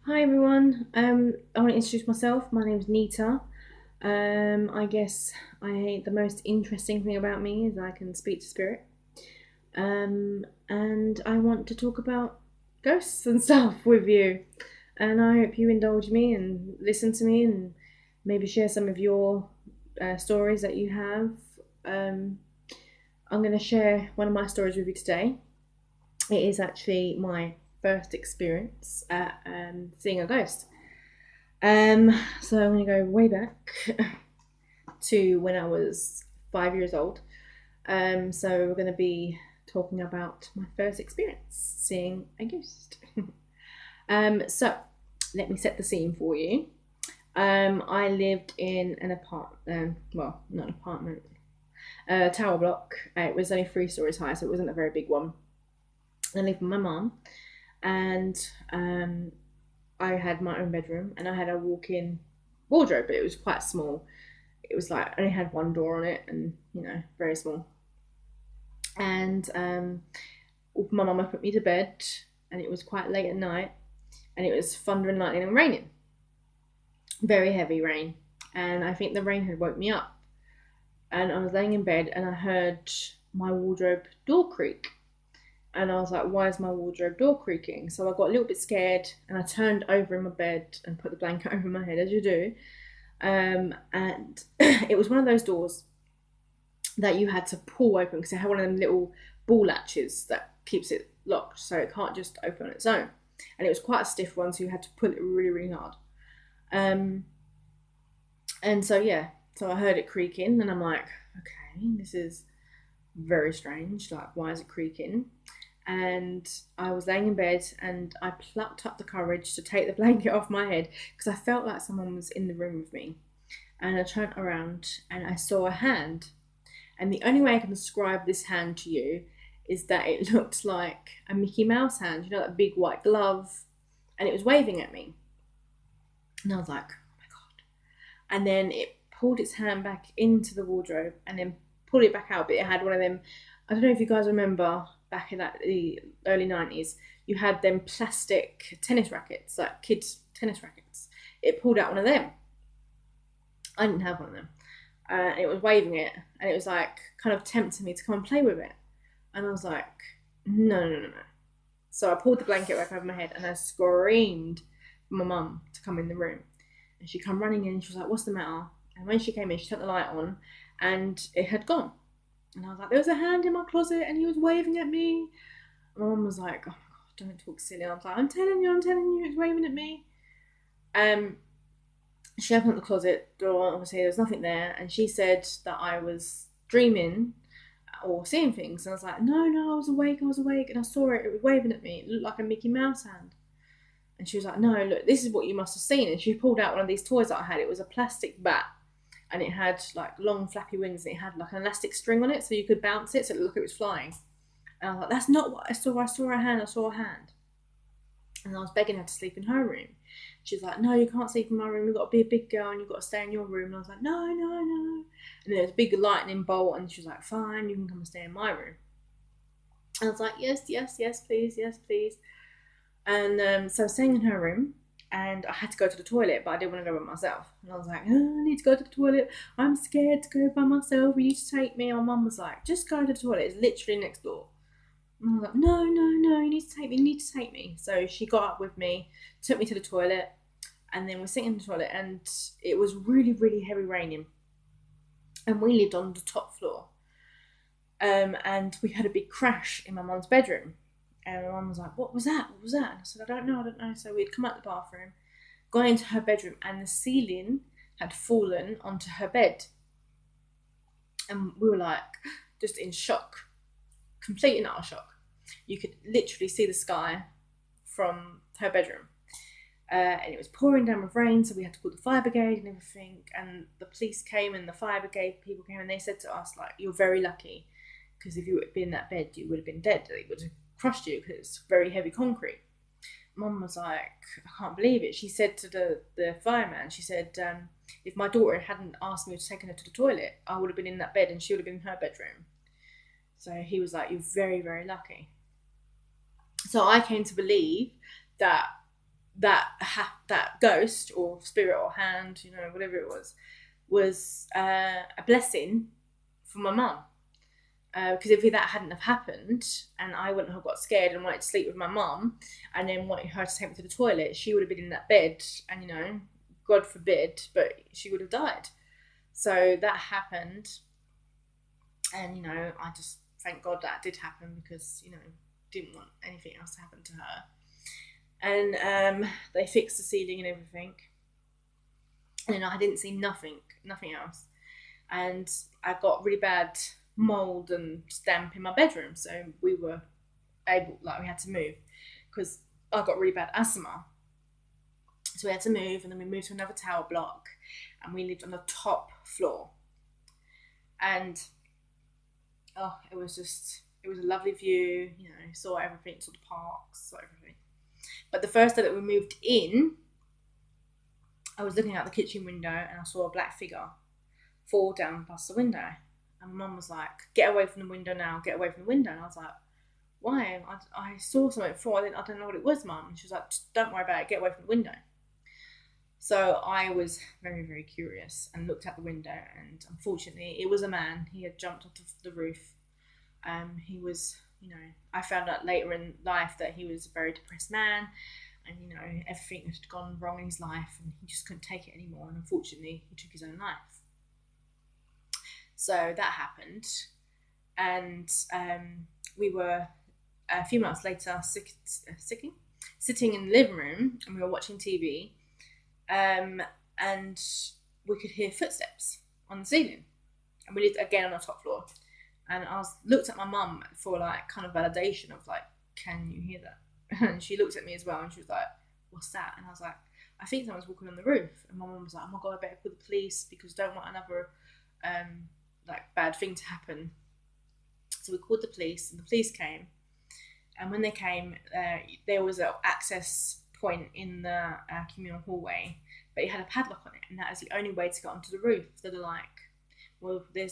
Hi everyone. I want to introduce myself. My name's Nita. I guess the most interesting thing about me is I can speak to spirit. And I want to talk about ghosts and stuff with you. And I hope you indulge me and listen to me and maybe share some of your stories that you have. Um, I'm going to share one of my stories with you today. It is actually my first experience at seeing a ghost. So I'm going to go way back to when I was 5 years old. So we're going to be talking about my first experience seeing a ghost. So let me set the scene for you. I lived in an apartment, well, not an apartment, a tower block. It was only 3 stories high, so it wasn't a very big one. I lived with my mum, and I had my own bedroom, and I had a walk-in wardrobe, but it was quite small. It was like only had one door on it, and very small. And my mum put me to bed, and it was quite late at night, and it was thunder and lightning and raining, very heavy rain. And I think the rain had woke me up, and I was laying in bed, and I heard my wardrobe door creak. And I was like, why is my wardrobe door creaking? So I got a little bit scared, and I turned over in my bed and put the blanket over my head, as you do. And it was one of those doors that you had to pull open because it had one of them little ball latches that keeps it locked, so it can't just open on its own. And it was quite a stiff one, so you had to pull it really, really hard. And so yeah, so I heard it creaking, and I'm like, okay, this is very strange. Like, why is it creaking? And I was laying in bed, and I plucked up the courage to take the blanket off my head because I felt like someone was in the room with me. And I turned around, and I saw a hand. And the only way I can describe this hand to you is that it looked like a Mickey Mouse hand, that big white glove, and it was waving at me. And I was like, oh my God. And then it pulled its hand back into the wardrobe and then pulled it back out, but it had one of them, I don't know if you guys remember back in the early 90s, you had them plastic tennis rackets, like kids' tennis rackets. It pulled out one of them. I didn't have one of them. It was waving it, and it was like kind of tempting me to come and play with it. And I was like, no, no, no, no. So I pulled the blanket back over my head, and I screamed for my mum to come in the room. And she come running in, and she was like, what's the matter? And when she came in, she turned the light on, and it had gone. And I was like, there was a hand in my closet, and he was waving at me. And my mum was like, oh my God, don't talk silly. I was like, I'm telling you, it's waving at me. She opened up the closet door, obviously there was nothing there, and she said that I was dreaming or seeing things. And I was like, no, I was awake, and I saw it was waving at me. It looked like a Mickey Mouse hand. And she was like, no, look, this is what you must have seen. And she pulled out one of these toys that I had. It was a plastic bat, and it had like long flappy wings, and it had like an elastic string on it so you could bounce it so it looked like it was flying. And I was like, that's not what I saw. I saw a hand. And I was begging her to sleep in her room. She's like, no, you can't sleep in my room. You've got to be a big girl, and you've got to stay in your room. And I was like, no. And there was a big lightning bolt, and she was like, fine, you can come and stay in my room. And I was like, yes, please. And so I was staying in her room, and I had to go to the toilet, but I didn't want to go by myself. And I was like, oh, I need to go to the toilet. I'm scared to go by myself. You need to take me. And my mum was like, just go to the toilet. It's literally next door. And I was like, no, you need to take me. So she got up with me, took me to the toilet, and then we're sitting in the toilet, and it was really, really heavy raining. And we lived on the top floor. And we had a big crash in my mum's bedroom. And my mum was like, what was that? And I said, I don't know. So we'd come out the bathroom, gone into her bedroom, and the ceiling had fallen onto her bed. And we were like, just in shock. Complete and utter shock. You could literally see the sky from her bedroom, and it was pouring down with rain, so we had to call the fire brigade and everything. And the police came, and the fire brigade people came, and they said to us, like, you're very lucky, because if you would have been in that bed, you would have been dead. It would have crushed you because it's very heavy concrete. Mum was like, I can't believe it. She said to the fireman, she said, if my daughter hadn't asked me to take her to the toilet, I would have been in that bed, and she would have been in her bedroom. So he was like, you're very, very lucky. So I came to believe that that ghost or spirit or hand, you know, whatever it was a blessing for my mum. Because if that hadn't have happened and I wouldn't have got scared and wanted to sleep with my mum and then wanted her to take me to the toilet, she would have been in that bed and, you know, God forbid, but she would have died. So that happened. And, you know, I just thank God that did happen because, you know, didn't want anything else to happen to her. And they fixed the ceiling and everything. And I didn't see nothing else. And I got really bad mold and damp in my bedroom, so we were able, like, we had to move because I got really bad asthma, so we had to move. And then we moved to another tower block and we lived on the top floor. And it was a lovely view, you know, saw everything, saw the parks, saw everything. But the first day that we moved in, I was looking out the kitchen window and I saw a black figure fall down past the window. And my mum was like, get away from the window now, get away from the window. And I was like, why? I saw something before, I don't know what it was, Mum. And she was like, don't worry about it, get away from the window. So I was very, very curious and looked out the window, and unfortunately it was a man. He had jumped off the roof. He was, you know, I found out later in life that he was a very depressed man, and, you know, everything had gone wrong in his life and he just couldn't take it anymore, and unfortunately he took his own life. So that happened, and we were a few months later sitting in the living room, and we were watching TV, and we could hear footsteps on the ceiling, and we lived again on the top floor. And I looked at my mum for, like, kind of validation of, like, can you hear that? And she looked at me as well, and she was like, what's that? And I was like, I think someone's walking on the roof. And my mum was like, oh my God, I better call the police because I don't want another like bad thing to happen. So we called the police, and the police came. And when they came, there was an access point in the communal hallway, but it had a padlock on it, and that is the only way to get onto the roof. So they're like, well, there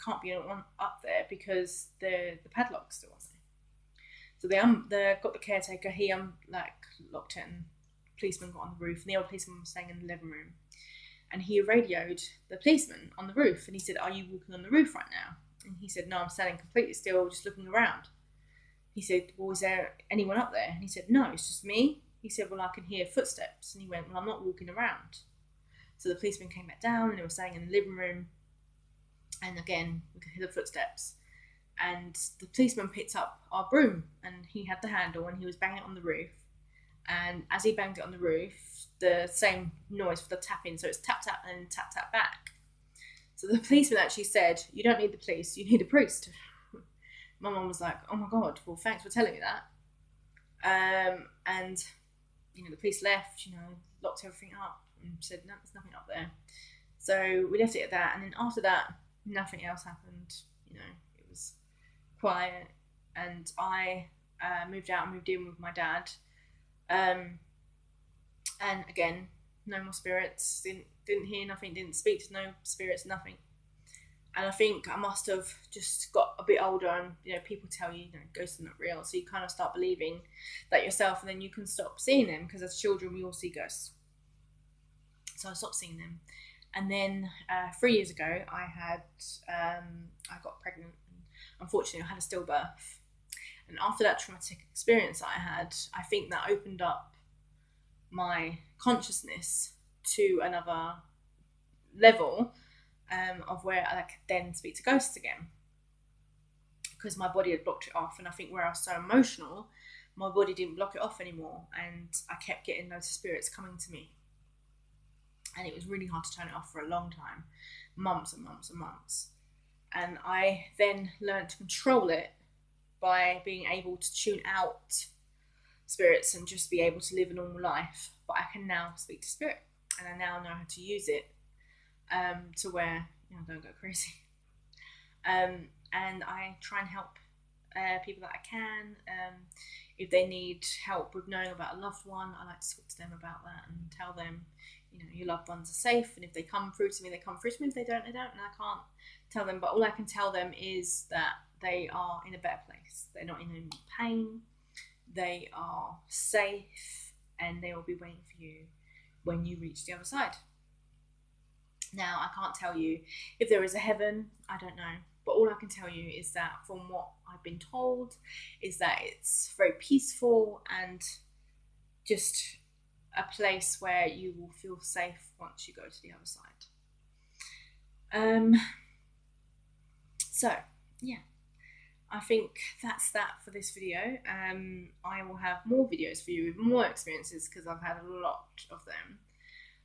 can't be anyone up there because the padlock's still on there. So they got the caretaker. He locked it, and the policeman got on the roof, and the old policeman was staying in the living room. And he radioed the policeman on the roof, and he said, are you walking on the roof right now? And he said, no, I'm standing completely still, just looking around. He said, well, is there anyone up there? And he said, no, it's just me. He said, well, I can hear footsteps. And he went, well, I'm not walking around. So the policeman came back down, and they were staying in the living room. And again, we could hear the footsteps. And the policeman picked up our broom, and he had the handle, and he was banging it on the roof. And as he banged it on the roof, the same noise for the tapping, so it's tap tap and tap tap back. So the policeman actually said, you don't need the police, you need a priest. My mum was like, oh my God, well, thanks for telling me that. And, you know, the police left, you know, locked everything up and said, no, there's nothing up there. So we left it at that, and then after that, nothing else happened. You know, it was quiet, and I moved out and moved in with my dad. And again, no more spirits, didn't hear nothing, didn't speak to no spirits, nothing. And I think I must have just got a bit older, and, you know, people tell you, you know, ghosts are not real, so you kind of start believing that yourself, and then you can stop seeing them, because as children we all see ghosts. So I stopped seeing them. And then 3 years ago I got pregnant, and unfortunately I had a stillbirth. And after that traumatic experience that I had, I think that opened up my consciousness to another level of where I could then speak to ghosts again, because my body had blocked it off. And I think where I was so emotional, my body didn't block it off anymore, and I kept getting those spirits coming to me, and it was really hard to turn it off for a long time, months and months and months. And I then learned to control it by being able to tune out spirits and just be able to live a normal life. But I can now speak to spirit, and I now know how to use it to where, you know, I don't go crazy. And I try and help people that I can. If they need help with knowing about a loved one, I like to talk to them about that and tell them, you know, your loved ones are safe, and if they come through to me, they come through to me. If they don't, they don't, and I can't tell them. But all I can tell them is that they are in a better place. They're not in any pain. They are safe. and they will be waiting for you when you reach the other side. Now, I can't tell you if there is a heaven, I don't know. But all I can tell you is that from what I've been told is that it's very peaceful and just a place where you will feel safe once you go to the other side. So, yeah, I think that's that for this video. I will have more videos for you with more experiences because I've had a lot of them.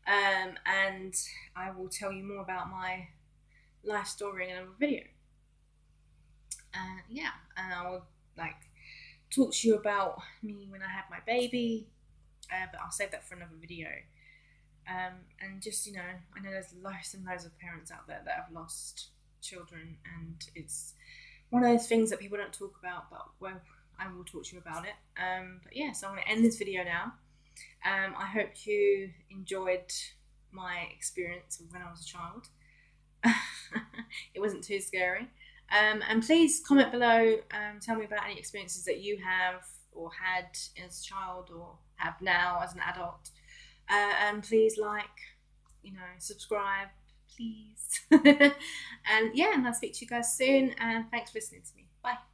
And I will tell you more about my life story in another video. Yeah, and I will talk to you about me when I have my baby, but I'll save that for another video. And just, I know there's loads and loads of parents out there that have lost children, and it's one of those things that people don't talk about, but well, I will talk to you about it. But yeah, so I'm going to end this video now. I hope you enjoyed my experience when I was a child. It wasn't too scary. And please comment below, tell me about any experiences that you have or had as a child or have now as an adult. And please subscribe, please. And yeah, and I'll speak to you guys soon, and thanks for listening to me. Bye.